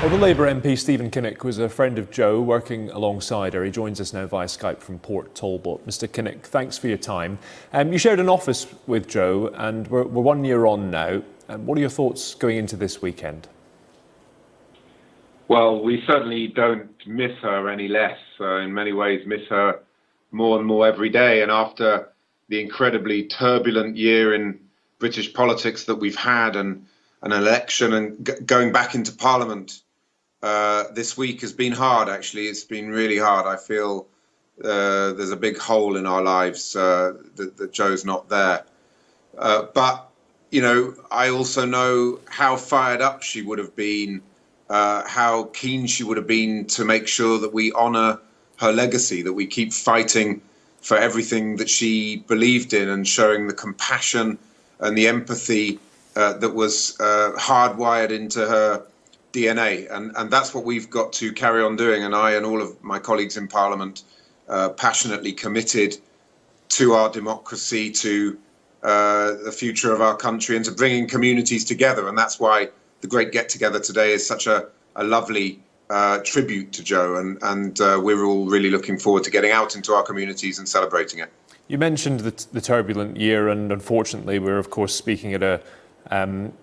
Well, the Labour MP Stephen Kinnock was a friend of Jo, working alongside her. He joins us now via Skype from Port Talbot. Mr Kinnock, thanks for your time. You shared an office with Jo, and we're 1 year on now. What are your thoughts going into this weekend? Well, we certainly don't miss her any less. In many ways, miss her more and more every day. And after the incredibly turbulent year in British politics that we've had, and an election and going back into Parliament, this week has been hard, actually. It's been really hard. I feel there's a big hole in our lives that Jo's not there. But, you know, I also know how fired up she would have been, how keen she would have been to make sure that we honour her legacy, that we keep fighting for everything that she believed in, and showing the compassion and the empathy that was hardwired into her DNA, and that's what we've got to carry on doing. And I and all of my colleagues in Parliament passionately committed to our democracy, to the future of our country, and to bringing communities together. And that's why the great get-together today is such a lovely tribute to Jo, and we're all really looking forward to getting out into our communities and celebrating it. You mentioned the turbulent year, and unfortunately we're of course speaking at a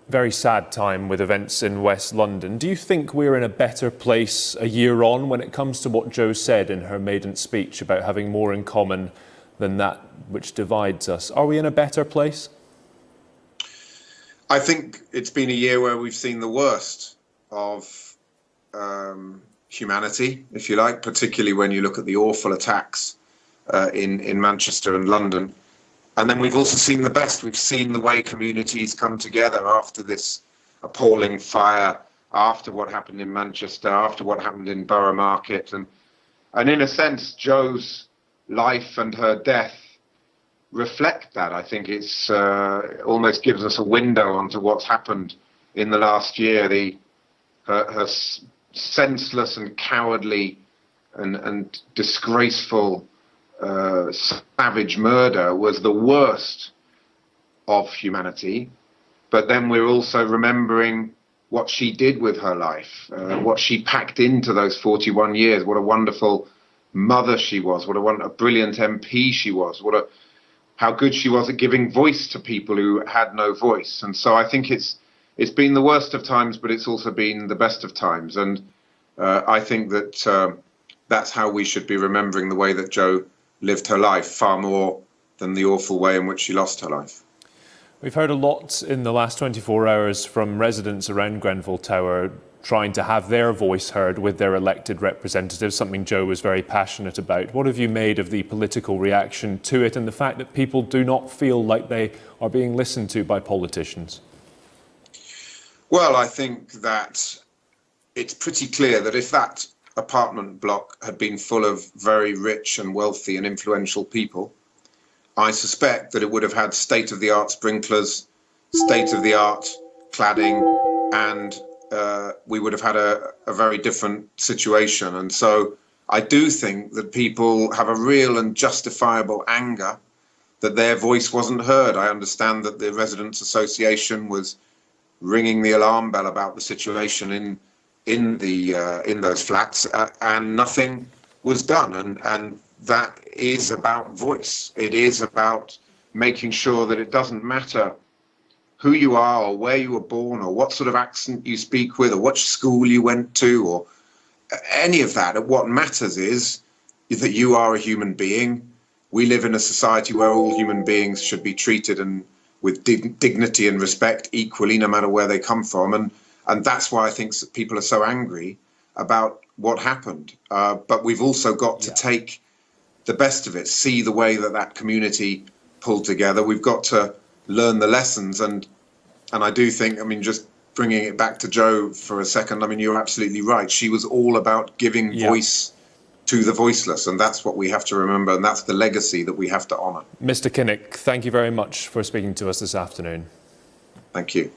very sad time with events in West London. Do you think we're in a better place a year on when it comes to what Jo said in her maiden speech about having more in common than that which divides us? Are we in a better place? I think it's been a year where we've seen the worst of humanity, if you like, particularly when you look at the awful attacks in Manchester and London. And then we've also seen the best. We've seen the way communities come together after this appalling fire, after what happened in Manchester, after what happened in Borough Market. And in a sense, Jo's life and her death reflect that. I think it's almost gives us a window onto what's happened in the last year. Her senseless and cowardly and disgraceful savage murder was the worst of humanity. But then we're also remembering what she did with her life, what she packed into those 41 years, what a wonderful mother she was, what a brilliant MP she was, how good she was at giving voice to people who had no voice. And so I think it's been the worst of times, but it's also been the best of times. And I think that that's how we should be remembering the way that Jo lived her life, far more than the awful way in which she lost her life. We've heard a lot in the last 24 hours from residents around Grenfell Tower trying to have their voice heard with their elected representatives, something Jo was very passionate about. What have you made of the political reaction to it and the fact that people do not feel like they are being listened to by politicians? Well, I think that it's pretty clear that if that apartment block had been full of very rich and wealthy and influential people, I suspect that it would have had state-of-the-art sprinklers, state-of-the-art cladding, and we would have had a very different situation. And so I do think that people have a real and justifiable anger that their voice wasn't heard. I understand that the Residents' Association was ringing the alarm bell about the situation in those flats, and nothing was done. And that is about voice. It is about making sure that it doesn't matter who you are or where you were born or what sort of accent you speak with or what school you went to or any of that. What matters is that you are a human being. We live in a society where all human beings should be treated and with dignity and respect equally, no matter where they come from. And that's why I think people are so angry about what happened. But we've also got to take the best of it, see the way that community pulled together. We've got to learn the lessons. And I do think, I mean, just bringing it back to Jo for a second, I mean, you're absolutely right. She was all about giving voice to the voiceless. And that's what we have to remember. And that's the legacy that we have to honour. Mr Kinnock, thank you very much for speaking to us this afternoon. Thank you.